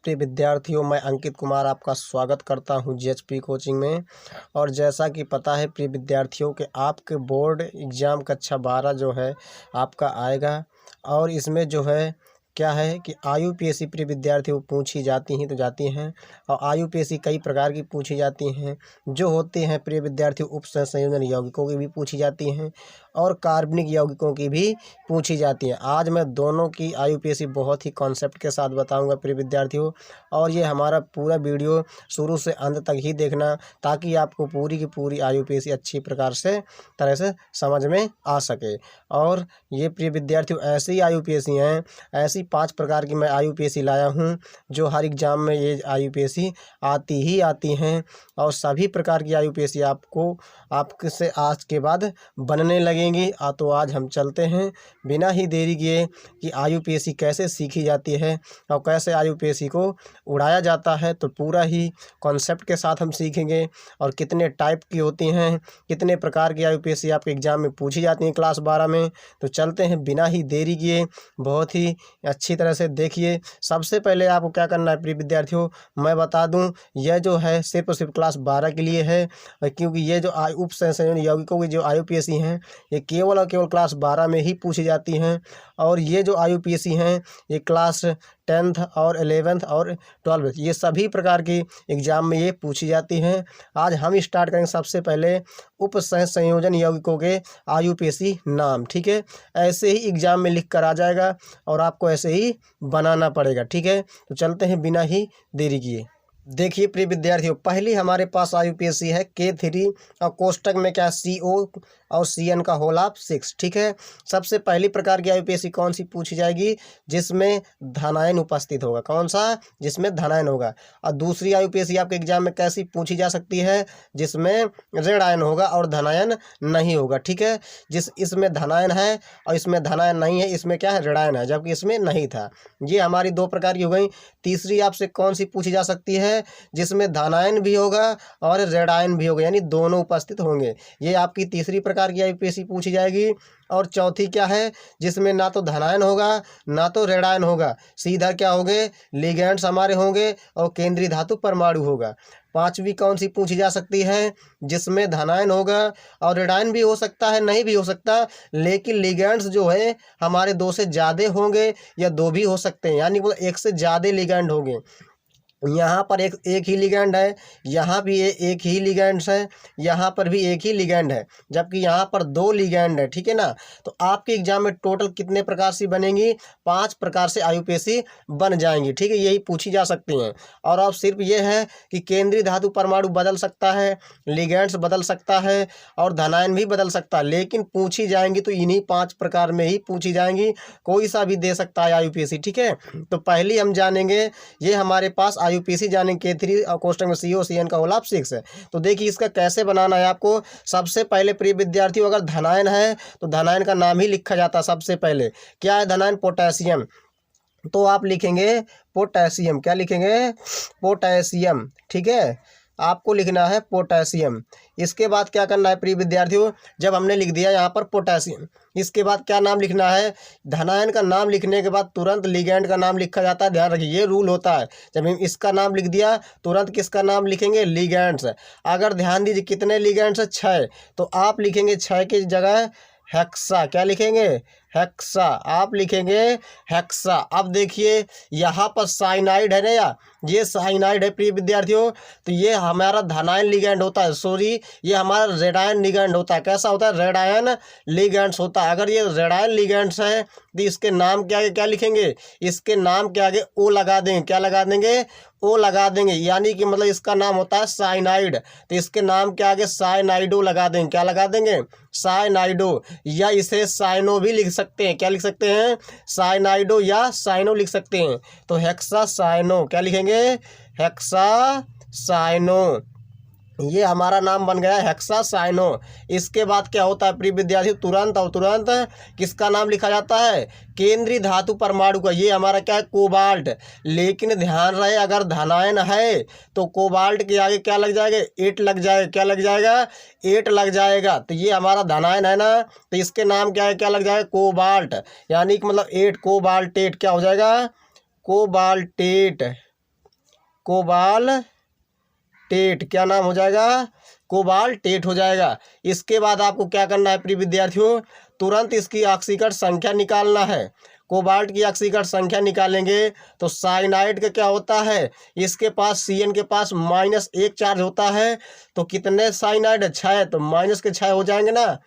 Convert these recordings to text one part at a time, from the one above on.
प्रिय विद्यार्थियों, मैं अंकित कुमार आपका स्वागत करता हूं जीएचपी कोचिंग में। और जैसा कि पता है प्रिय विद्यार्थियों के आपके बोर्ड एग्ज़ाम कक्षा 12 जो है आपका आएगा। और इसमें जो है क्या है कि आयुपीएसी प्रिय विद्यार्थियों पूछी जाती हैं तो जाती हैं। और आयुपीएसी कई प्रकार की पूछी जाती हैं जो होते हैं प्रिय विद्यार्थियों। उप संयोजन यौगिकों की भी पूछी जाती हैं और कार्बनिक यौगिकों की भी पूछी जाती हैं। आज मैं दोनों की आयुपीएसी बहुत ही कॉन्सेप्ट के साथ बताऊंगा प्रिय विद्यार्थियों। और ये हमारा पूरा वीडियो शुरू से अंत तक ही देखना ताकि आपको पूरी की पूरी आयुपीएसी अच्छी प्रकार से तरह से समझ में आ सके। और ये प्रिय विद्यार्थियों ऐसी ही आयुपीएसी हैं, ऐसी 5 प्रकार की मैं आयुपीएसी लाया हूँ जो हर एग्जाम में ये आयुपीएसी आती ही आती हैं। और सभी प्रकार की आयुपीएसी आपके से आज के बाद बनने लगेंगी। तो आज हम चलते हैं बिना ही देरी किए कि आयुपीएसी कैसे सीखी जाती है और कैसे आयुपीएसी को उड़ाया जाता है। तो पूरा ही कॉन्सेप्ट के साथ हम सीखेंगे और कितने टाइप की होती हैं, कितने प्रकार की आयुपीएसी आपके एग्जाम में पूछी जाती हैं क्लास 12 में। तो चलते हैं बिना ही देरी किए, बहुत ही अच्छी तरह से देखिए। सबसे पहले आपको क्या करना है प्रिय विद्यार्थियों, मैं बता दूं, यह जो है सिर्फ और सिर्फ क्लास 12 के लिए है। क्योंकि ये जो उप संयोजन यौगिकों की जो आयुपीएसी हैं ये केवल और केवल क्लास 12 में ही पूछी जाती हैं। और ये जो आयुपीएसी हैं ये क्लास 10th और 11th और 12th ये सभी प्रकार की एग्जाम में ये पूछी जाती हैं। आज हम स्टार्ट करेंगे सबसे पहले उप संयोजन यौगिकों के आयुपीएसी नाम। ठीक है, ऐसे ही एग्जाम में लिख कर आ जाएगा और आपको ऐसे ही बनाना पड़ेगा। ठीक है, तो चलते हैं बिना ही देरी किए। देखिए प्रिय विद्यार्थियों, पहली हमारे पास आयुपीएसी है K3 और कोष्टक में क्या CO और CN का होल ऑफ 6। ठीक है, सबसे पहली प्रकार की आयुपीएसी कौन सी पूछी जाएगी, जिसमें धनायन उपस्थित होगा। कौन सा, जिसमें धनायन होगा। और दूसरी आयुपीएसी आपके एग्जाम में कैसी पूछी जा सकती है, जिसमें ऋण आयन होगा और धनायन नहीं होगा। ठीक है, इसमें धनायन है और इसमें धनायन नहीं है, इसमें क्या है, ऋणायन है, जबकि इसमें नहीं था। ये हमारी 2 प्रकार की हो गई। तीसरी आपसे कौन सी पूछी जा सकती है, जिसमें धनायन भी होगा और ऋणायन भी होगा, यानी दोनों उपस्थित होंगे। ये आपकी तीसरी प्रकार की आयुपीएसी पूछी जाएगी। और चौथी क्या है, जिसमें ना तो धनायन होगा ना तो ऋणायन होगा, सीधा क्या होंगे, लिगेंड्स हमारे होंगे और केंद्रीय धातु परमाणु होगा। पांचवी कौन सी पूछी जा सकती है, जिसमें धनायन होगा और ऋणायन भी हो सकता है, नहीं भी हो सकता, लेकिन लिगेंड्स जो है हमारे 2 से ज़्यादा होंगे या 2 भी हो सकते हैं, यानी वो 1 से ज़्यादा लिगेंड होंगे। यहाँ पर एक ही लिगैंड है, यहाँ भी एक ही लिगैंड्स है, यहाँ पर भी एक ही लिगैंड है, जबकि यहाँ पर 2 लिगैंड है। ठीक है ना, तो आपके एग्जाम में टोटल कितने प्रकार से बनेंगी, 5 प्रकार से आयुपीएसी बन जाएंगी। ठीक है, यही पूछी जा सकती हैं। और अब सिर्फ ये है कि केंद्रीय धातु परमाणु बदल सकता है, लिगैंड्स बदल सकता है और धनायन भी बदल सकता है, लेकिन पूछी जाएंगी तो इन्हीं 5 प्रकार में ही पूछी जाएंगी, कोई सा भी दे सकता है आयुपीएसी। ठीक है, तो पहली हम जानेंगे, ये हमारे पास आयुपीएसी जानेंगे K3 और कोष्टक में CO CN का होल ऑफ 6 है। तो देखिए इसका कैसे बनाना है आपको। सबसे पहले प्रिय विद्यार्थियों, अगर धनायन है तो धनायन का नाम ही लिखा जाता है। सबसे पहले क्या है धनायन, पोटेशियम, तो आप लिखेंगे पोटेशियम। क्या लिखेंगे, पोटेशियम। ठीक है, आपको लिखना है पोटेशियम। इसके बाद क्या करना है प्रिय विद्यार्थियों, जब हमने लिख दिया यहाँ पर पोटेशियम, इसके बाद क्या नाम लिखना है, धनायन का नाम लिखने के बाद तुरंत लिगैंड का नाम लिखा जाता है। ध्यान रखिए ये रूल होता है, जब हम इसका नाम लिख दिया तुरंत किसका नाम लिखेंगे, लिगैंड्स। अगर ध्यान दीजिए कितने लिगैंड्स है, 6, तो आप लिखेंगे 6 की जगह हेक्सा। क्या लिखेंगे, हेक्सा, आप लिखेंगे हेक्सा। अब देखिए यहाँ पर साइनाइड है ना, या ये साइनाइड है प्रिय विद्यार्थियों, तो ये हमारा धनायन लिगैंड होता है, सॉरी ये हमारा रेडायन लिगैंड होता है। कैसा होता है, रेडायन लिगैंड्स होता है। अगर ये रेडायन लिगैंड्स है तो इसके नाम के आगे क्या लिखेंगे, इसके नाम के आगे O लगा देंगे। क्या लगा देंगे, O लगा देंगे, यानी कि मतलब इसका नाम होता है साइनाइड, तो इसके नाम के आगे साइनाइडो लगा देंगे। क्या लगा देंगे, साइनाइडो, या इसे साइनो भी लिख सकते हैं। क्या लिख सकते हैं, साइनाइडो या साइनो लिख सकते हैं। तो हेक्सा साइनो, क्या लिखेंगे, हेक्सा साइनो, ये हमारा नाम बन गया हेक्सा साइनो। इसके बाद क्या होता है प्रिय विद्यार्थी, तुरंत और तुरंत किसका नाम लिखा जाता है, केंद्रीय धातु परमाणु का। ये हमारा क्या है, कोबाल्ट। लेकिन ध्यान रहे अगर धनायन है तो कोबाल्ट के आगे क्या लग जाएगा, 8 लग जाएगा। क्या लग जाएगा, 8 लग जाएगा। तो ये हमारा धनायन है ना, तो इसके नाम क्या है, क्या लग जाएगा, कोबाल्ट, यानी कि मतलब 8 कोबाल्टेट क्या हो जाएगा, कोबाल्टेट। कोबाल्टेट, क्या नाम हो जाएगा, कोबाल्टेट हो जाएगा। इसके बाद आपको क्या करना है प्रिय विद्यार्थियों, तुरंत इसकी ऑक्सीकरण संख्या निकालना है। कोबाल्ट की ऑक्सीकरण संख्या निकालेंगे तो साइनाइड का क्या होता है, इसके पास Cn के पास -1 चार्ज होता है, तो कितने साइनाइड, 6, तो माइनस के 6 हो जाएंगे ना।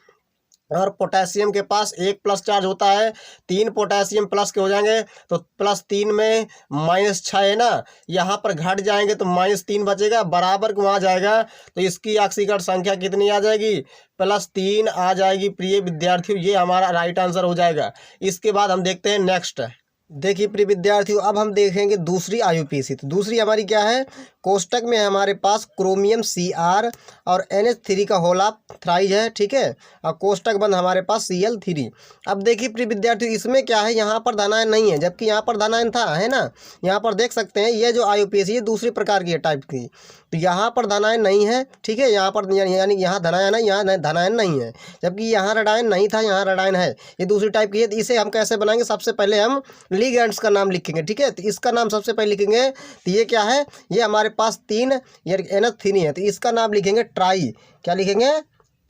और पोटेशियम के पास 1 चार्ज होता है, 3 पोटेशियम प्लस के हो जाएंगे, तो +3 में -6 है ना, यहाँ पर घट जाएंगे तो -3 बचेगा, बराबर वहाँ जाएगा, तो इसकी ऑक्सीकरण संख्या कितनी आ जाएगी, +3 आ जाएगी प्रिय विद्यार्थियों। ये हमारा राइट आंसर हो जाएगा। इसके बाद हम देखते हैं नेक्स्ट। देखिए प्रिय विद्यार्थियों, अब हम देखेंगे दूसरी IUPAC। तो दूसरी हमारी क्या है, कोष्टक में हमारे पास क्रोमियम Cr और NH3 का होल ऑफ थ्राइज है, ठीक है, और कोष्टक बंद हमारे पास Cl3। अब देखिए प्रिय विद्यार्थियों, इसमें क्या है, यहाँ पर धनायन नहीं है, जबकि यहाँ पर धनायन था, है ना। यहाँ पर देख सकते हैं ये जो IUPAC है दूसरी प्रकार की है टाइप की, तो यहाँ पर धनायन नहीं है, ठीक है, यहाँ पर यानी यहाँ धनायन है, यहाँ धनायन नहीं है, जबकि यहाँ रडायन नहीं था, यहाँ रडायन है, ये दूसरी टाइप की है। तो इसे हम कैसे बनाएंगे, सबसे पहले हम लिगेंड्स का नाम लिखेंगे, ठीक है, तो इसका नाम सबसे पहले लिखेंगे। तो ये क्या है, ये हमारे पास 3 ये NH3 है, तो इसका नाम लिखेंगे ट्राई। क्या लिखेंगे,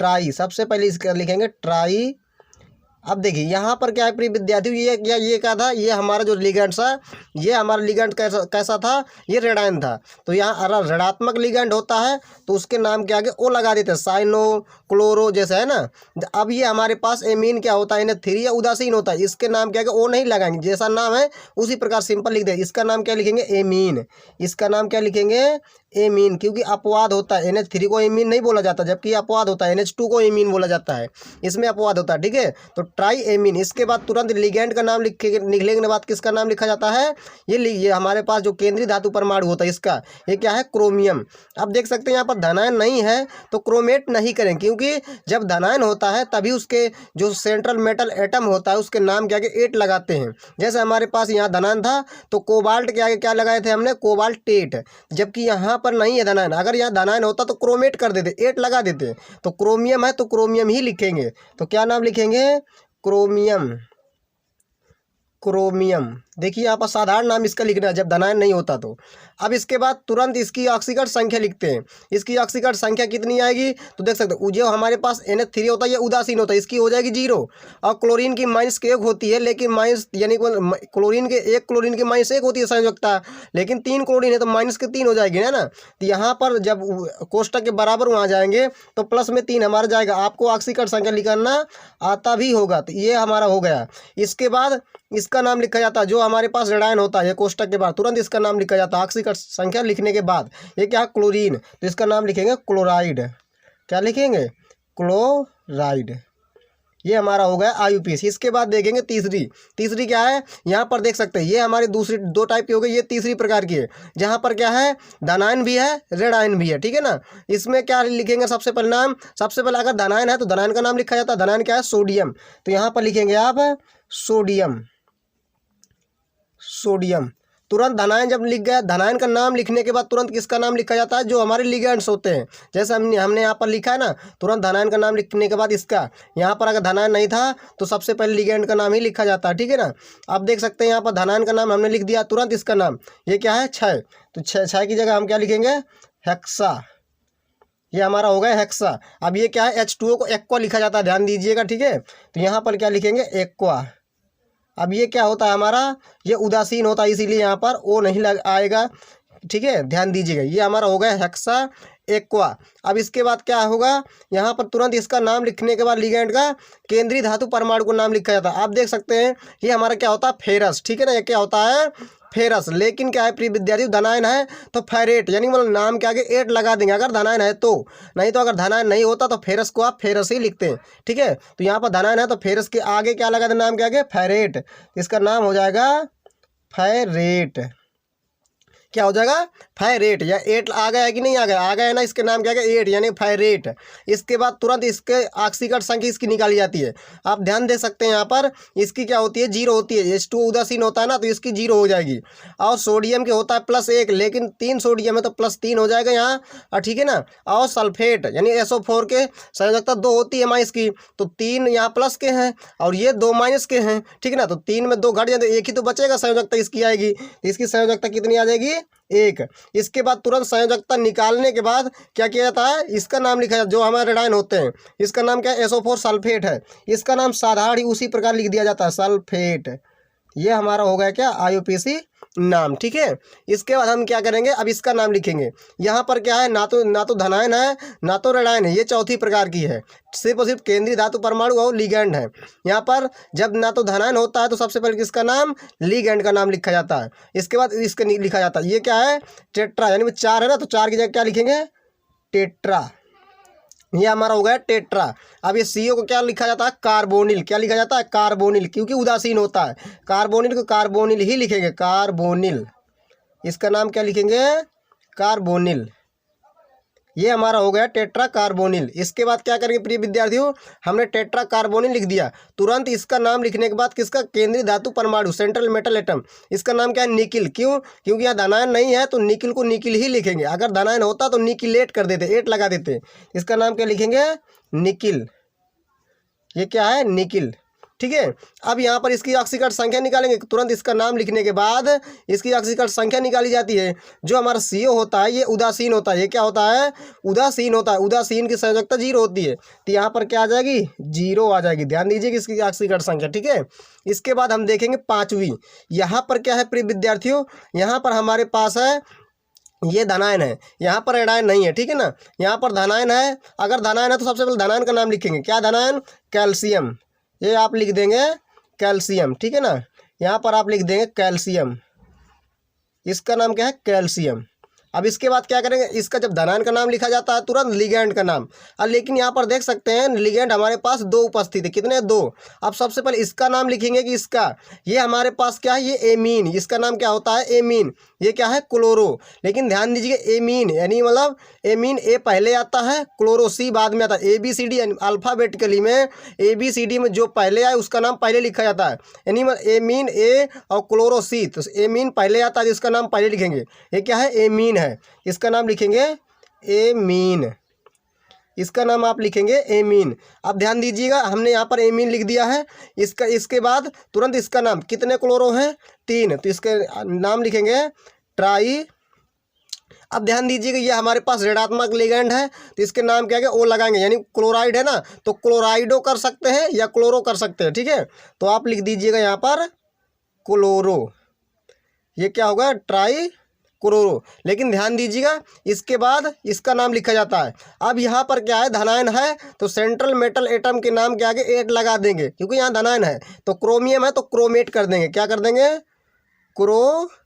ट्राई, सबसे पहले इसका लिखेंगे ट्राई। अब देखिए यहाँ पर क्या है प्रिय विद्यार्थियों, ये क्या था, ये हमारा जो लिगेंड था, ये हमारा लिगेंड कैसा था, ये रेडायन था। तो यहाँ ऋणात्मक लिगेंड होता है तो उसके नाम के आगे ओ लगा देते हैं, साइनो क्लोरो जैसा, है ना। अब ये हमारे पास एमीन क्या होता है, NH3 या उदासीन होता है, इसके नाम के आगे ओ नहीं लगाएंगे, जैसा नाम है उसी प्रकार सिंपल लिख देंगे। इसका नाम क्या लिखेंगे, एमीन, इसका नाम क्या लिखेंगे, एमीन, क्योंकि अपवाद होता है, NH3 को एमीन नहीं बोला जाता, जबकि अपवाद होता है, NH2 को एमीन बोला जाता है, इसमें अपवाद होता है, ठीक है। तो ट्राई एमीन। इसके बाद तुरंत लिगेंड का नाम लिखने के बाद किसका नाम लिखा जाता है, ये हमारे पास जो केंद्रीय धातु परमाणु होता है इसका, ये क्या है, क्रोमियम। अब देख सकते हैं यहाँ पर धनायन नहीं है तो क्रोमेट नहीं करें, क्योंकि जब धनायन होता है तभी उसके जो सेंट्रल मेटल एटम होता है उसके नाम के आगे 8 लगाते हैं। जैसे हमारे पास यहाँ धनायन था तो कोबाल्ट के आगे क्या लगाए थे हमने, कोबाल्टेट, जबकि यहाँ पर नहीं है धनायन। अगर यहाँ धनायन होता तो क्रोमेट कर देते, 8 लगा देते। तो क्रोमियम है तो क्रोमियम ही लिखेंगे। तो क्या नाम लिखेंगे, क्रोमियम, क्रोमियम। देखिए यहाँ पर साधारण नाम इसका लिखना है जब धनायन नहीं होता तो। अब इसके बाद तुरंत इसकी ऑक्सीकरण संख्या लिखते हैं। इसकी ऑक्सीकरण संख्या कितनी आएगी, तो देख सकते हो जो हमारे पास NH3 होता है ये उदासीन होता है, इसकी हो जाएगी 0। और क्लोरीन की -1 होती है, लेकिन माइनस यानी क्लोरीन के -1 होती है संयोजकता, लेकिन 3 क्लोरीन है तो -3 हो जाएगी, है ना। तो यहाँ पर जब कोष्टक के बराबर वहाँ जाएंगे तो +3 हमारा जाएगा। आपको ऑक्सीकरण संख्या लिखना आता भी होगा, तो ये हमारा हो गया। इसके बाद इसका नाम लिखा जाता है, जो हमारे पास रेडायन होता है कोष्टक के बाद तुरंत इसका नाम लिखा जाता है ऑक्सीकरण संख्या लिखने के बाद। ये क्या है, क्लोरीन, तो इसका नाम लिखेंगे क्लोराइड। क्या लिखेंगे, क्लोराइड। ये हमारा हो गया IUPAC। इसके बाद देखेंगे तीसरी क्या है, यहाँ पर देख सकते हैं ये हमारी दूसरी 2 टाइप की हो गई, ये तीसरी प्रकार की है, जहाँ पर क्या है, धनायन भी है रेडायन भी है, ठीक है ना। इसमें क्या लिखेंगे, सबसे पहले नाम, सबसे पहले अगर धनायन है तो धनायन का नाम लिखा जाता है। धनायन क्या है, सोडियम, तो यहाँ पर लिखेंगे आप सोडियम, सोडियम। तुरंत धनायन जब लिख गया, धनायन का नाम लिखने के बाद तुरंत किसका नाम लिखा जाता है, जो हमारे लिगेंड्स होते हैं। जैसे हमने यहाँ पर लिखा है ना, तुरंत धनायन का नाम लिखने के बाद इसका, यहाँ पर अगर धनायन नहीं था तो सबसे पहले लिगेंड का नाम ही लिखा जाता है, ठीक है ना। आप देख सकते हैं यहाँ पर धनायन का नाम हमने लिख दिया, तुरंत इसका नाम, ये क्या है, 6, तो 6 की जगह हम क्या लिखेंगे, हेक्सा। ये हमारा हो गया हेक्सा। अब ये क्या है, H2O को एक्वा लिखा जाता है, ध्यान दीजिएगा, ठीक है। तो यहाँ पर क्या लिखेंगे, एक्वा। अब ये क्या होता है हमारा, ये उदासीन होता है, इसीलिए यहाँ पर ओ नहीं आएगा, ठीक है, ध्यान दीजिएगा। ये हमारा हो गया हेक्सा एक्वा। अब इसके बाद क्या होगा, यहाँ पर तुरंत इसका नाम लिखने के बाद लिगेंड का केंद्रीय धातु परमाणु को नाम लिखा जाता है। आप देख सकते हैं ये हमारा क्या होता है, फेरस, ठीक है ना। ये क्या होता है, फेरस। लेकिन क्या है प्रिय विद्यार्थी, धनायन है तो फेरेट, यानी मतलब नाम के आगे 8 लगा देंगे अगर धनायन है तो, नहीं तो अगर धनायन नहीं होता तो फेरस को आप फेरस ही लिखते हैं, ठीक है। तो यहाँ पर धनायन है तो फेरस के आगे क्या लगा दें, नाम के आगे फेरेट, इसका नाम हो जाएगा फेरेट। क्या हो जाएगा, फेरेट। या 8 आ गया है कि नहीं आ गया, आ गया है ना, इसके नाम क्या है 8 यानी फेरेट। इसके बाद तुरंत इसके ऑक्सीकरण संख्या इसकी निकाली जाती है। आप ध्यान दे सकते हैं यहाँ पर इसकी क्या होती है, 0 होती है। H2 उदासीन होता है ना तो इसकी 0 हो जाएगी। और सोडियम के होता है +1, लेकिन 3 सोडियम है तो +3 हो जाएगा यहाँ, ठीक है ना। और सल्फेट यानी SO4 के संयोजकता 2 होती है माइनस की, तो 3 यहाँ प्लस के हैं और ये 2 माइनस के हैं, ठीक है ना। तो 3 में 2 घट जाए तो 1 ही तो बचेगा, संयोजकता इसकी आएगी। इसकी संयोजकता कितनी आ जाएगी, एक। इसके बाद तुरंत संयोजकता निकालने के बाद क्या किया जाता है, इसका नाम लिखा जाता है। जो हमारे रेडायन होते हैं इसका नाम क्या है, SO4 सल्फेट है। इसका नाम साधारण ही उसी प्रकार लिख दिया जाता है, सल्फेट। ये हमारा हो गया क्या, IUPAC नाम। ठीक है, इसके बाद हम क्या करेंगे, अब इसका नाम लिखेंगे। यहाँ पर क्या है, ना तो धनायन है ना तो रेडायन है, ये चौथी प्रकार की है। सिर्फ और सिर्फ केंद्रीय धातु परमाणु और लिगैंड है। यहाँ पर जब ना तो धनायन होता है तो सबसे पहले किसका नाम, लिगैंड का नाम लिखा जाता है। इसके बाद इसका लिखा जाता है, ये क्या है, टेट्रा, यानी 4 है ना, तो 4 की जगह क्या लिखेंगे, टेट्रा। ये हमारा हो गया टेट्रा। अब ये CO को क्या लिखा जाता है, कार्बोनिल। क्या लिखा जाता है, कार्बोनिल, क्योंकि उदासीन होता है। कार्बोनिल को कार्बोनिल ही लिखेंगे, कार्बोनिल। इसका नाम क्या लिखेंगे, कार्बोनिल। ये हमारा हो गया टेट्रा कार्बोनिल। इसके बाद क्या करेंगे प्रिय विद्यार्थियों, हमने टेट्रा कार्बोनिल लिख दिया, तुरंत इसका नाम लिखने के बाद किसका, केंद्रीय धातु परमाणु, सेंट्रल मेटल एटम। इसका नाम क्या है, निकिल। क्यों, क्योंकि यहाँ धनायन नहीं है तो निकिल को निकिल ही लिखेंगे। अगर धनायन होता तो निकिलेट कर देते, 8 लगा देते। इसका नाम क्या लिखेंगे, निकिल। ये क्या है, निकिल। ठीक है, अब यहाँ पर इसकी ऑक्सीकरण संख्या निकालेंगे। तुरंत इसका नाम लिखने के बाद इसकी ऑक्सीकरण संख्या निकाली जाती है। जो हमारा CO होता है ये उदासीन होता है। ये क्या होता है, उदासीन होता है। उदासीन की संयोजकता 0 होती है, तो यहाँ पर क्या आ जाएगी, 0 आ जाएगी। ध्यान दीजिए कि इसकी ऑक्सीकरण संख्या। ठीक है, इसके बाद हम देखेंगे 5वीं। यहाँ पर क्या है प्रिय विद्यार्थियों, यहाँ पर हमारे पास है, ये धनायन है, यहाँ पर रेडायन नहीं है। ठीक है ना, यहाँ पर धनायन है। अगर धनायन है तो सबसे पहले धनायन का नाम लिखेंगे। क्या धनायन, कैल्शियम। ये आप लिख देंगे कैल्शियम। ठीक है ना, यहाँ पर आप लिख देंगे कैल्शियम। इसका नाम क्या है, कैल्शियम। अब इसके बाद क्या करेंगे, इसका जब धनायन का नाम लिखा जाता है तुरंत लिगैंड का नाम। और लेकिन यहाँ पर देख सकते हैं लिगैंड हमारे पास 2 उपस्थित है। कितने, 2। अब सबसे पहले इसका नाम लिखेंगे कि इसका, ये हमारे पास क्या है, ये एमीन। इसका नाम क्या होता है, एमीन। ये क्या है, क्लोरो। लेकिन ध्यान दीजिए एमीन यानी मतलब एमीन ए पहले आता है, क्लोरो C बाद में आता है। ABCD अल्फ़ाबेटिकली में ABCD में जो पहले आए उसका नाम पहले लिखा जाता है। यानी एमीन A और क्लोरो C, तो एमीन पहले आता है जिसका नाम पहले लिखेंगे। ये क्या है, एमीन है। इसका नाम लिखेंगे एमीन। इसका नाम आप लिखेंगे एमीन। अब ध्यान दीजिएगा, हमने यहाँ पर एमीन लिख दिया है। इसके बाद तुरंत इसका नाम, कितने क्लोरो हैं, 3, तो इसके नाम लिखेंगे ट्राई। अब ध्यान दीजिएगा ये हमारे पास ऋणात्मक लिगैंड है, तो इसके नाम क्या है, O लगाएंगे। यानी क्लोराइड है ना, तो क्लोराइडो कर सकते हैं या क्लोरो कर सकते हैं। ठीक है, तो आप लिख दीजिएगा यहाँ पर क्लोरो। ये क्या होगा, ट्राई क्लोरो। लेकिन ध्यान दीजिएगा इसके बाद इसका नाम लिखा जाता है। अब यहाँ पर क्या है, धनायन है तो सेंट्रल मेटल एटम के नाम के आगे 8 लगा देंगे, क्योंकि यहाँ धनायन है। तो क्रोमियम है तो क्रोमेट कर देंगे। क्या कर देंगे, क्रोमेट।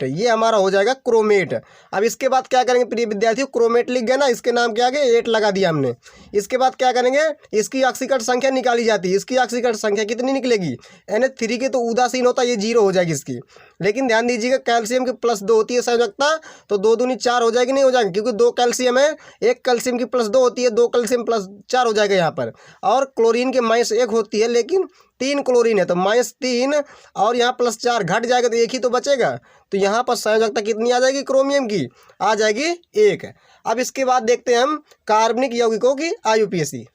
ये हमारा हो जाएगा क्रोमेट। अब इसके बाद क्या करेंगे प्रिय विद्यार्थियों, क्रोमेट लिख गए ना, इसके नाम के आगे 8 लगा दिया हमने। इसके बाद क्या करेंगे, इसकी ऑक्सीकरण संख्या निकाली जाती है। इसकी ऑक्सीकरण संख्या कितनी निकलेगी, NH3 के तो उदासीन होता है, ये 0 हो जाएगी इसकी। लेकिन ध्यान दीजिएगा कैल्शियम की +2 होती है संयोजकता, तो 2 दूनी 4 हो जाएगी, नहीं हो जाएगी, क्योंकि 2 कैल्शियम है, 1 कैल्शियम की +2 होती है, 2 कैल्शियम +4 हो जाएगा यहाँ पर। और क्लोरीन की -1 होती है, लेकिन 3 क्लोरीन है तो -3 और यहाँ +4 घट जाएगा तो 1 ही तो बचेगा। तो यहाँ पर संयोजकता कितनी आ जाएगी, क्रोमियम की आ जाएगी 1। अब इसके बाद देखते हैं हम कार्बनिक यौगिकों की IUPAC।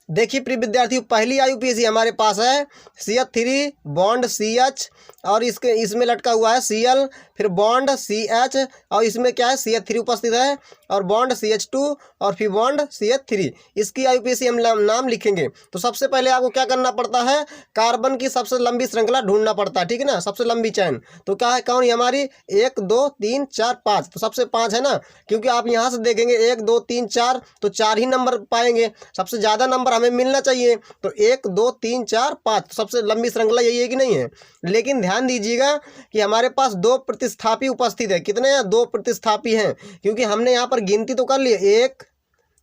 देखिए प्रिय विद्यार्थियों, पहली IUPAC हमारे पास है CH3 बॉन्ड CH, और इसमें लटका हुआ है Cl, फिर बॉन्ड CH, और इसमें क्या है, CH3 उपस्थित है, और बॉन्ड CH2, और फिर बॉन्ड CH3। इसकी IUPAC हम नाम लिखेंगे। तो सबसे पहले आपको क्या करना पड़ता है, कार्बन की सबसे लंबी श्रृंखला ढूंढना पड़ता है। ठीक है ना, सबसे लंबी चैन। तो क्या है, कौन है हमारी, 1 2 3 4 5, तो सबसे 5 है ना, क्योंकि आप यहाँ से देखेंगे 1 2 3 4, तो 4 ही नंबर पाएंगे। सबसे ज़्यादा नंबर हमें मिलना चाहिए, तो 1 2 3 4 5, सबसे लंबी श्रृंखला यही है कि नहीं है। लेकिन ध्यान दीजिएगा कि हमारे पास 2 प्रतिस्थापी उपस्थित है। कितने हैं, 2 प्रतिस्थापी हैं, क्योंकि हमने यहाँ पर गिनती तो कर ली, 1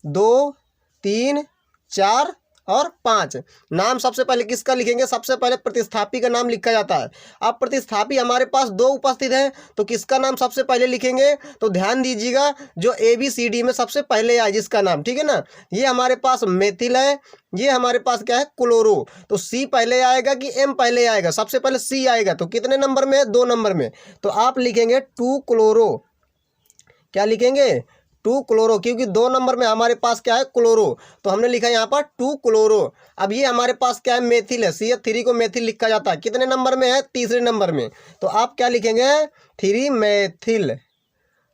2 3 4 और 5। नाम सबसे पहले किसका लिखेंगे, सबसे पहले प्रतिस्थापी का नाम लिखा जाता है। अब प्रतिस्थापी हमारे पास 2 उपस्थित हैं, तो किसका नाम सबसे पहले लिखेंगे, तो ध्यान दीजिएगा जो ABCD में सबसे पहले आए जिसका नाम। ठीक है ना, ये हमारे पास मेथिल है, ये हमारे पास क्या है, क्लोरो। तो C पहले आएगा कि M पहले आएगा, सबसे पहले C आएगा। तो कितने नंबर में है, 2 नंबर में। तो आप लिखेंगे 2 क्लोरो। क्या लिखेंगे, 2 क्लोरो, क्योंकि 2 नंबर में हमारे पास क्या है क्लोरो, तो हमने लिखा है यहाँ पर 2 क्लोरो। अब ये हमारे पास क्या है मेथिल है, CH3 को मेथिल लिखा जाता है, कितने नंबर में है, तीसरे नंबर में। तो आप क्या लिखेंगे 3 मेथिल,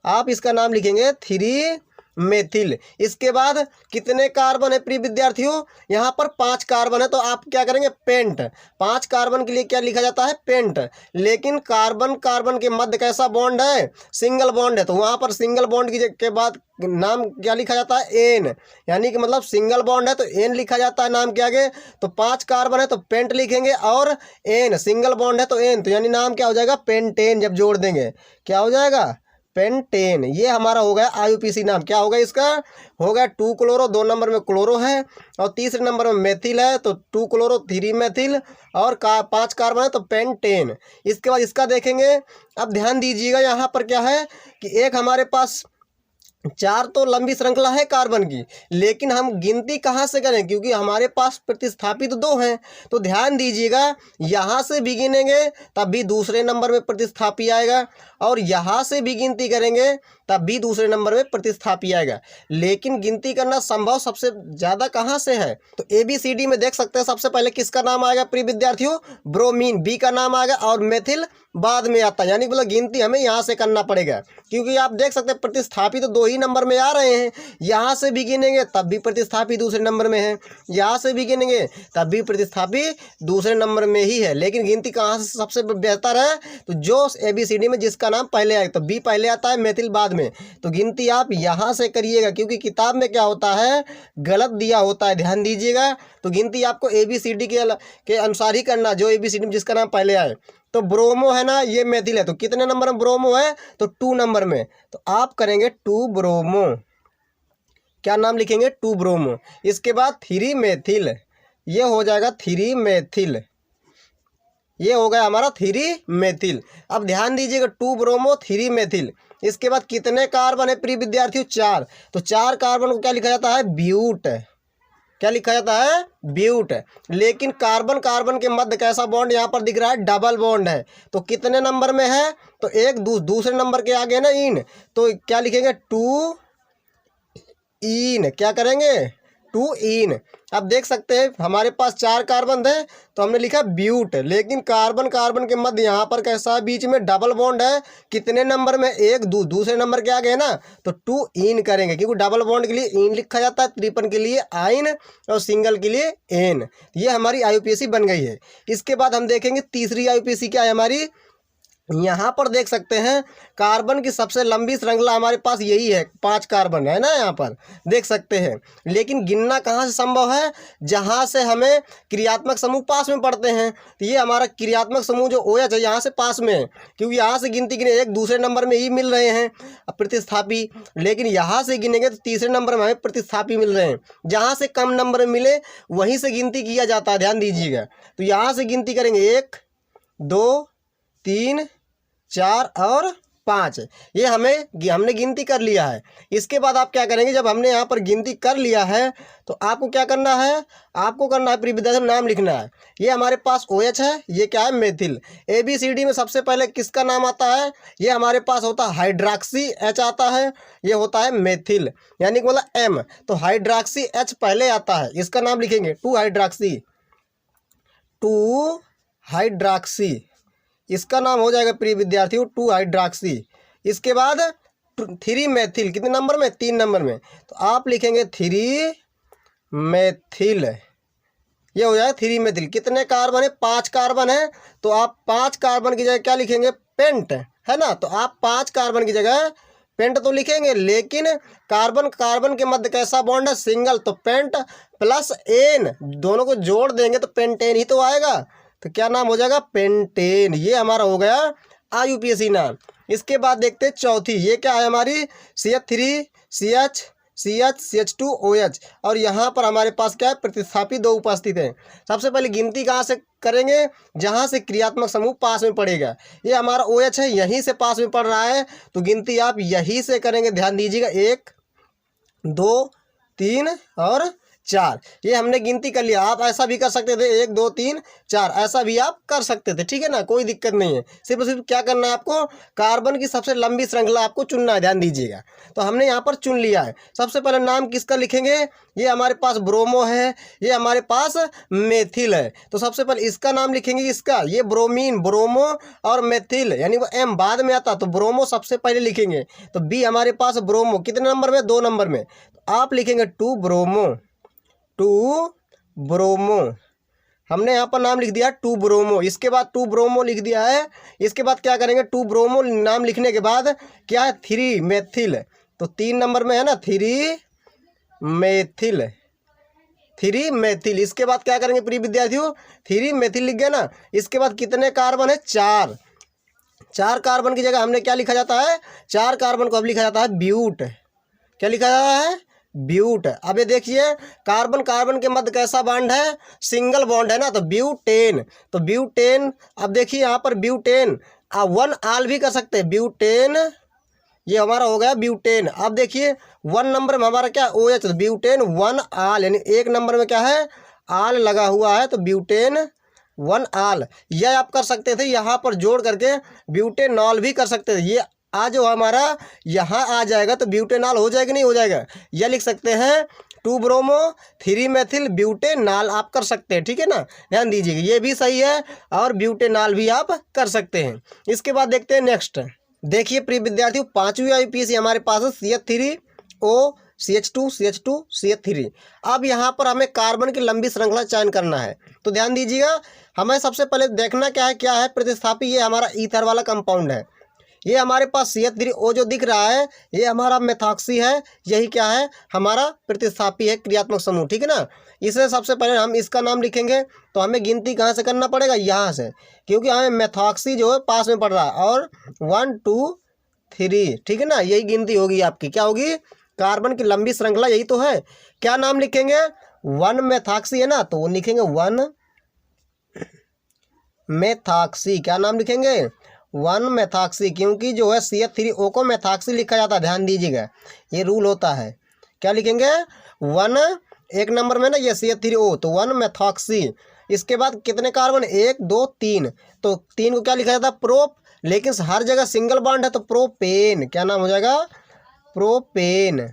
आप इसका नाम लिखेंगे 3 मेथिल। इसके बाद कितने कार्बन है प्रिय विद्यार्थियों, यहाँ पर 5 कार्बन है, तो आप क्या करेंगे पेंट, 5 कार्बन के लिए क्या लिखा जाता है पेंट। लेकिन कार्बन कार्बन के मध्य कैसा बॉन्ड है, सिंगल बॉन्ड है, तो वहाँ पर सिंगल बॉन्ड के बाद नाम क्या लिखा जाता है एन, यानी कि मतलब सिंगल बॉन्ड है तो एन लिखा जाता है नाम के आगे। तो 5 कार्बन है तो पेंट लिखेंगे, और एन सिंगल बॉन्ड है तो एन, तो यानी नाम क्या हो जाएगा पेंटेन। जब जोड़ देंगे क्या हो जाएगा पेंटेन। ये हमारा हो गया IUPAC नाम, क्या होगा इसका, होगा 2 क्लोरो, 2 नंबर में क्लोरो है और तीसरे नंबर में मेथिल है, तो 2 क्लोरो 3 मेथिल और 5 कार्बन है तो पेंटेन। इसके बाद इसका देखेंगे। अब ध्यान दीजिएगा यहाँ पर क्या है कि एक हमारे पास 4 तो लंबी श्रृंखला है कार्बन की, लेकिन हम गिनती कहाँ से करें, क्योंकि हमारे पास प्रतिस्थापित 2 हैं। तो ध्यान दीजिएगा यहाँ से भी गिनेंगे तब भी दूसरे नंबर में प्रतिस्थापी आएगा, और यहाँ से भी गिनती करेंगे तब भी दूसरे नंबर में प्रतिस्थापी आएगा। लेकिन गिनती करना संभव सबसे ज़्यादा कहाँ से है, तो ABCD में देख सकते हैं। सबसे पहले किसका नाम आएगा प्रिय विद्यार्थियों, ब्रोमीन, बी का नाम आएगा, और मेथिल बाद में आता है, यानी मतलब गिनती हमें यहाँ से करना पड़ेगा, क्योंकि आप देख सकते हैं प्रतिस्थापी तो 2 ही नंबर में आ रहे हैं। यहाँ से भी गिनेंगे तब भी प्रतिस्थापी दूसरे नंबर में है, यहाँ से भी गिनेंगे तब भी प्रतिस्थापी दूसरे नंबर में ही है। लेकिन गिनती कहाँ से सबसे बेहतर है, तो जो ABCD में जिसका नाम पहले आए, तो बी पहले आता है मेथिल बाद में, तो गिनती आप यहाँ से करिएगा, क्योंकि किताब में क्या होता है गलत दिया होता है, ध्यान दीजिएगा। तो गिनती आपको ABCD के अनुसार ही करना, जो ABCD में जिसका नाम पहले आए। तो ब्रोमो है ना, ये मेथिल है, तो कितने नंबर में ब्रोमो है, तो 2 नंबर में, तो आप करेंगे 2 ब्रोमो, क्या नाम लिखेंगे 2 ब्रोमो। इसके बाद 3 मेथिल, ये हो जाएगा 3 मेथिल, ये हो गया हमारा 3 मेथिल। अब ध्यान दीजिएगा 2 ब्रोमो 3 मेथिल। इसके बाद कितने कार्बन है प्रिय विद्यार्थियों, 4, तो 4 कार्बन को क्या लिखा जाता है ब्यूट, क्या लिखा जाता है ब्यूट। लेकिन कार्बन कार्बन के मध्य कैसा बॉन्ड यहाँ पर दिख रहा है, डबल बॉन्ड है, तो कितने नंबर में है, तो एक दूसरे नंबर के आगे ना इन, तो क्या लिखेंगे 2 इन, क्या करेंगे 2 इन। अब देख सकते हैं हमारे पास 4 कार्बन थे तो हमने लिखा ब्यूट, लेकिन कार्बन कार्बन के मध्य यहाँ पर कैसा बीच में डबल बॉन्ड है, कितने नंबर में, एक दूसरे नंबर के आगे है ना, तो 2 इन करेंगे, क्योंकि डबल बॉन्ड के लिए इन लिखा जाता है, त्रिपन के लिए आइन और सिंगल के लिए एन। ये हमारी IUPAC बन गई है। इसके बाद हम देखेंगे तीसरी IUPAC क्या है हमारी। यहाँ पर देख सकते हैं कार्बन की सबसे लंबी श्रृंखला हमारे पास यही है, 5 कार्बन है ना, यहाँ पर देख सकते हैं। लेकिन गिनना कहाँ से संभव है, जहाँ से हमें क्रियात्मक समूह पास में पड़ते हैं। तो ये हमारा क्रियात्मक समूह जो OH है यहाँ से पास में है, क्योंकि यहाँ से गिनती गिने एक दूसरे नंबर में ही मिल रहे हैं प्रतिस्थापी, लेकिन यहाँ से गिनेंगे तो तीसरे नंबर में हमें प्रतिस्थापी मिल रहे हैं। जहाँ से कम नंबर में मिले वहीं से गिनती किया जाता है, ध्यान दीजिएगा। तो यहाँ से गिनती करेंगे 1 2 3 4 और 5, ये हमने गिनती कर लिया है। इसके बाद आप क्या करेंगे, जब हमने यहाँ पर गिनती कर लिया है तो आपको क्या करना है, आपको करना है प्रिय विद्यार्थी नाम लिखना है। ये हमारे पास OH है, ये क्या है मेथिल। ABCD में सबसे पहले किसका नाम आता है, ये हमारे पास होता है हाइड्रॉक्सी H आता है, ये होता है मेथिल, यानी कि मतलब M, तो हाइड्रॉक्सी H पहले आता है, इसका नाम लिखेंगे 2 हाइड्रॉक्सी, 2 हाइड्रॉक्सी, इसका नाम हो जाएगा प्रिय विद्यार्थियों 2 हाइड्रॉक्सी। इसके बाद 3 मेथिल, कितने नंबर में, 3 नंबर में, तो आप लिखेंगे 3 मेथिल, ये हो जाएगा 3 मेथिल। कितने कार्बन है, 5 कार्बन है, तो आप 5 कार्बन की जगह क्या लिखेंगे पेंट, है ना, तो आप 5 कार्बन की जगह पेंट तो लिखेंगे, लेकिन कार्बन कार्बन के मध्य कैसा बॉन्ड है सिंगल, तो पेंट प्लस एन दोनों को जोड़ देंगे तो पेंटेन ही तो आएगा, तो क्या नाम हो जाएगा पेंटेन। ये हमारा हो गया IUPAC नाम। इसके बाद देखते हैं चौथी, ये क्या है हमारी CH3 CH CH CH2 OH, और यहाँ पर हमारे पास क्या है प्रतिस्थापी 2 उपस्थित हैं। सबसे पहले गिनती कहाँ से करेंगे, जहाँ से क्रियात्मक समूह पास में पड़ेगा। ये हमारा OH है, यहीं से पास में पड़ रहा है, तो गिनती आप यहीं से करेंगे, ध्यान दीजिएगा 1 2 3 और 4। ये हमने गिनती कर लिया। आप ऐसा भी कर सकते थे 1 2 3 4, ऐसा भी आप कर सकते थे, ठीक है ना, कोई दिक्कत नहीं है। सिर्फ सिर्फ क्या करना है आपको, कार्बन की सबसे लंबी श्रृंखला आपको चुनना है, ध्यान दीजिएगा। तो हमने यहाँ पर चुन लिया है। सबसे पहले नाम किसका लिखेंगे, ये हमारे पास ब्रोमो है, ये हमारे पास मेथिल है। तो सबसे पहले इसका नाम लिखेंगे, इसका, ये ब्रोमीन, ब्रोमो और मेथिल, यानी वो एम बाद में आता, तो ब्रोमो सबसे पहले लिखेंगे। तो बी हमारे पास ब्रोमो कितने नंबर में, 2 नंबर में, तो आप लिखेंगे 2 ब्रोमो, 2 ब्रोमो। हमने यहाँ पर नाम लिख दिया 2 ब्रोमो। इसके बाद 2 ब्रोमो लिख दिया है। इसके बाद क्या करेंगे, 2 ब्रोमो नाम लिखने के बाद क्या है, 3 मेथिल। तो 3 नंबर में है ना 3 मेथिल, 3 मेथिल। इसके बाद क्या करेंगे प्रिय विद्यार्थियों, 3 मेथिल लिख गए ना। इसके बाद कितने कार्बन है, 4। 4 कार्बन की जगह हमने क्या लिखा जाता है, 4 कार्बन को अब लिखा जाता है ब्यूट। क्या लिखा जाता है, ब्यूट। अब ये देखिए कार्बन कार्बन के मध्य कैसा बॉन्ड है, सिंगल बॉन्ड है ना, तो ब्यूटेन। तो ब्यूटेन, अब देखिए यहाँ पर ब्यूटेन 1 आल भी कर सकते हैं, ब्यूटेन, ये हमारा हो गया ब्यूटेन। अब देखिए 1 नंबर में हमारा क्या, OH, तो ब्यूटेन 1 आल, यानी 1 नंबर में क्या है, आल लगा हुआ है, तो ब्यूटेन 1 आल। यह आप कर सकते थे यहाँ पर जोड़ करके ब्यूटेनॉल भी कर सकते थे। ये आज जो हमारा यहाँ आ जाएगा तो ब्यूटेनॉल हो जाएगा, नहीं हो जाएगा, यह लिख सकते हैं 2 ब्रोमो 3 मेथिल ब्यूटेनॉल आप कर सकते हैं, ठीक है ना, ध्यान दीजिएगा, ये भी सही है। और ब्यूटेनॉल भी आप कर सकते हैं। इसके बाद देखते हैं नेक्स्ट। देखिए प्रिय विद्यार्थियों 5वीं IUPAC हमारे पास है CH3O CH2 CH2 CH3। अब यहाँ पर हमें कार्बन की लंबी श्रृंखला चयन करना है। तो ध्यान दीजिएगा, हमें सबसे पहले देखना क्या है प्रतिस्थापी, ये हमारा ईथर वाला कंपाउंड है। ये हमारे पास CH3O जो दिख रहा है, ये हमारा मेथॉक्सी है, यही क्या है, हमारा प्रतिस्थापी है, क्रियात्मक समूह, ठीक है ना। इसे सबसे पहले हम इसका नाम लिखेंगे। तो हमें गिनती कहाँ से करना पड़ेगा, यहाँ से, क्योंकि हमें मेथॉक्सी जो है पास में पड़ रहा है, और 1 2 3, ठीक है ना, यही गिनती होगी आपकी, क्या होगी, कार्बन की लंबी श्रृंखला, यही तो है। क्या नाम लिखेंगे, 1 मेथॉक्सी है ना, तो वो लिखेंगे 1 मेथॉक्सी। क्या नाम लिखेंगे, 1 मेथॉक्सी, क्योंकि जो है CH3O को मेथॉक्सी लिखा जाता है, ध्यान दीजिएगा, ये रूल होता है। क्या लिखेंगे, 1 1 नंबर में ना ये CH3O, तो 1 मेथॉक्सी। इसके बाद कितने कार्बन, 1 2 3, तो 3 को क्या लिखा जाता है, प्रोप, लेकिन हर जगह सिंगल बॉन्ड है, तो प्रोपेन। क्या नाम हो जाएगा, प्रोपेन।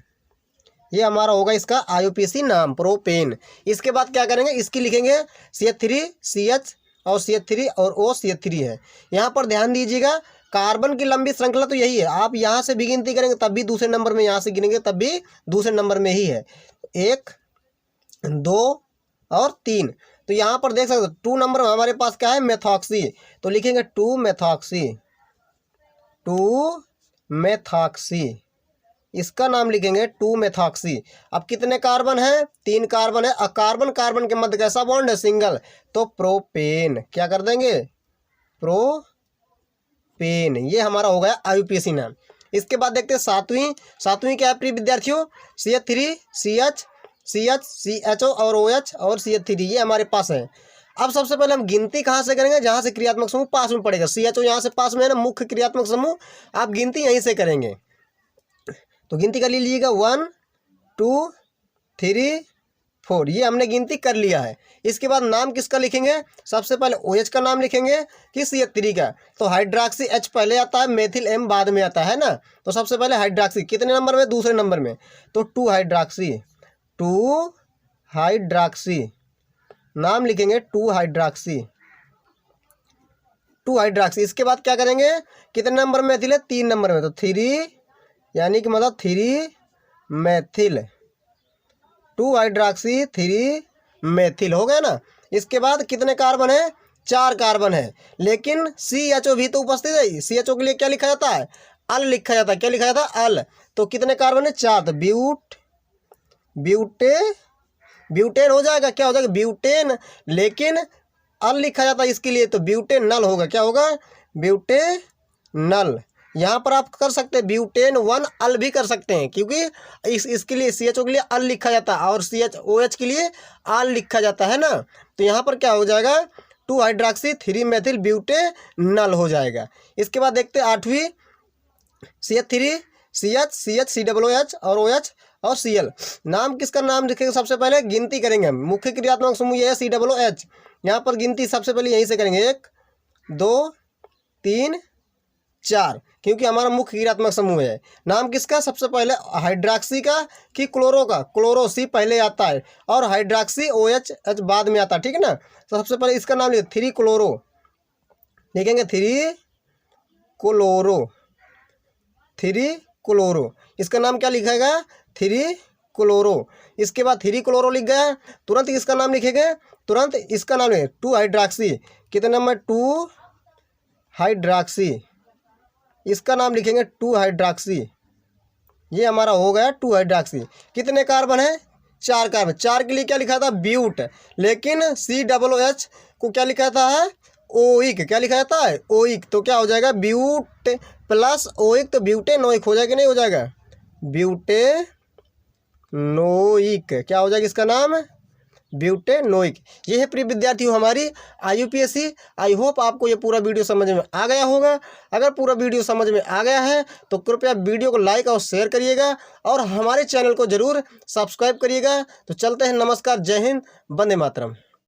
ये हमारा होगा इसका IUPAC नाम, प्रोपेन। इसके बाद क्या करेंगे, इसकी लिखेंगे CH3 CH और CH3 और O CH3 है। यहाँ पर ध्यान दीजिएगा, कार्बन की लंबी श्रृंखला तो यही है। आप यहाँ से भी गिनती करेंगे तब भी दूसरे नंबर में, यहाँ से गिनेंगे तब भी दूसरे नंबर में ही है, 1 2 और 3। तो यहाँ पर देख सकते हो 2 नंबर में हमारे पास क्या है, मेथॉक्सी, तो लिखेंगे 2 मेथॉक्सी, 2 मेथॉक्सी, इसका नाम लिखेंगे 2 मेथॉक्सी। अब कितने कार्बन है, 3 कार्बन है। और कार्बन कार्बन के मध्य कैसा बॉन्ड है, सिंगल, तो प्रोपेन। क्या कर देंगे, प्रोपेन। ये हमारा हो गया IUPAC नाम। इसके बाद देखते हैं सातवीं क्या है प्रिय विद्यार्थियों, CH3 CH CH CHO और OH और CH3, ये हमारे पास है। अब सबसे पहले हम गिनती कहाँ से करेंगे, जहाँ से क्रियात्मक समूह पास में पड़ेगा। CHO यहाँ से पास में है ना, मुख्य क्रियात्मक समूह, आप गिनती यहीं से करेंगे। तो गिनती कर लीजिएगा 1 2 3 4, ये हमने गिनती कर लिया है। इसके बाद नाम किसका लिखेंगे, सबसे पहले OH का नाम लिखेंगे कि CH3 का। तो हाइड्रॉक्सी H पहले आता है, मेथिल M बाद में आता है ना। तो सबसे पहले हाइड्रॉक्सी कितने नंबर में, दूसरे नंबर में, तो 2 हाइड्रॉक्सी, 2 हाइड्रॉक्सी, नाम लिखेंगे 2 हाइड्रॉक्सी, 2 हाइड्रॉक्सी। इसके बाद क्या करेंगे, कितने नंबर में मेथिल है, 3 नंबर में, तो 3, यानी कि मतलब 3 मेथिल, 2 हाइड्रॉक्सी 3 मेथिल हो गया ना। इसके बाद कितने कार्बन है, 4 कार्बन है, लेकिन CHO भी तो उपस्थित है। CHO के लिए क्या लिखा जाता है, अल लिखा जाता है। क्या लिखा जाता है, अल। तो कितने कार्बन है, 4, तो ब्यूटेन हो जाएगा। क्या हो जाएगा, ब्यूटेन, लेकिन अल लिखा जाता है इसके लिए, तो ब्यूटेनल होगा। क्या होगा, ब्यूटेनल। यहाँ पर आप कर सकते हैं ब्यूटेन 1 अल भी कर सकते हैं, क्योंकि इसके लिए CHO के लिए अल लिखा जाता है और OH के लिए आल लिखा जाता है ना। तो यहाँ पर क्या हो जाएगा, 2 हाइड्रॉक्सी 3 मेथिल ब्यूटेनल हो जाएगा। इसके बाद देखते हैं 8वीं, CH3 CH CH COOH और OH और Cl। नाम किसका नाम लिखेंगे सबसे पहले, गिनती करेंगे हम। मुख्य क्रियात्मक समूह ये है COOH। यहाँ पर गिनती सबसे पहले यहीं से करेंगे, 1 2 3 4, क्योंकि हमारा मुख्य क्रियात्मक समूह है। नाम किसका सबसे पहले, हाइड्रॉक्सी का कि क्लोरो का, क्लोरो C पहले आता है और हाइड्रॉक्सी OH H बाद में आता है, ठीक है ना। तो सबसे पहले इसका नाम लिखे 3 क्लोरो, लिखेंगे 3 क्लोरो, 3 क्लोरो। इसका नाम क्या लिखेगा, 3 क्लोरो। इसके बाद 3 क्लोरो लिख गया, तुरंत इसका नाम लिखेंगे, तुरंत इसका नाम लिखेंगे 2 हाइड्रॉक्सी। कितने नंबर, 2 हाइड्रॉक्सी। इसका नाम लिखेंगे 2 हाइड्रॉक्सी। ये हमारा हो गया 2 हाइड्रॉक्सी। कितने कार्बन है, 4 कार्बन। 4 के लिए क्या लिखा था, ब्यूट, लेकिन COOH को क्या लिखा था है, ओइक। क्या लिखा जाता है, ओइक। तो क्या हो जाएगा, ब्यूट प्लस ओइक, तो ब्यूटेनोइक हो जाएगा, नहीं हो जाएगा, ब्यूटेनोइक। क्या हो जाएगा इसका नाम, ब्यूटेनोइक। ये है प्रिय विद्यार्थियों हमारी IUPAC। आई होप आपको ये पूरा वीडियो समझ में आ गया होगा। अगर पूरा वीडियो समझ में आ गया है तो कृपया वीडियो को लाइक और शेयर करिएगा और हमारे चैनल को जरूर सब्सक्राइब करिएगा। तो चलते हैं, नमस्कार, जय हिंद, वंदे मातरम।